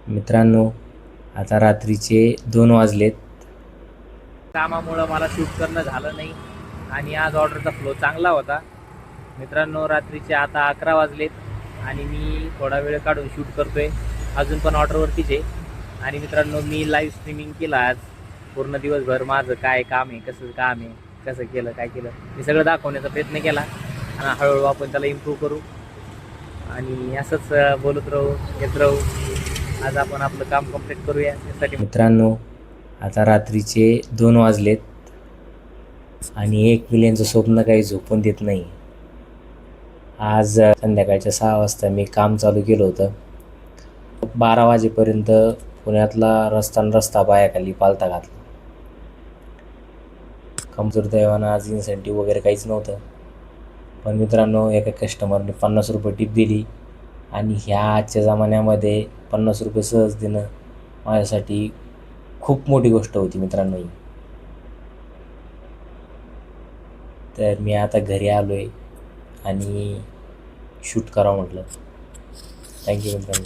मित्रांनो, आता रात्रीचे 2 वाजलेत. कामामुळं मला शूट करणं झालं नाही आणि आज ऑर्डरचा फ्लो चांगला होता. मित्रांनो, रात्रीचे आता 11 वाजलेत आणि मी थोडा वेळ काढून शूट करतोय. अजून पण ऑर्डरवरतीच आहे. आणि मित्रांनो, मी लाईव्ह स्ट्रीमिंग केलं आज पूर्ण दिवसभर. माझं काय काम आहे, कसं काम आहे, कसं केलं, काय केलं, मी सगळं दाखवण्याचा प्रयत्न केला. आणि हळूहळू आपण त्याला इम्प्रूव्ह करू आणि असंच बोलत राहू, येत राहू. आज आपण आपलं काम कंप्लीट करूया. यासाठी मित्रांनो, आता रात्रीचे 2 वाजलेत आणि एक विलेनचं स्वप्न काही झोपून देत नाही. आज संध्याकाळच्या 6 वाजता मी काम चालू केलं होतं. 12 वाजेपर्यंत पुण्यातला रस्ता पायाखाली पालथा घातला. दुर्दैवानं आज इन्सेंटिव्ह वगैरे काहीच नव्हतं. पण मित्रांनो, एका कस्टमरने 50 रुपये टिप दिली आणि ह्या आजच्या जमान्यामध्ये 50 रुपये सहज देणं माझ्यासाठी खूप मोठी गोष्ट होती मित्रांनो ही. तर मी आता घरी आलो आहे आणि शूट करावं म्हटलं. थँक्यू मित्रांनो.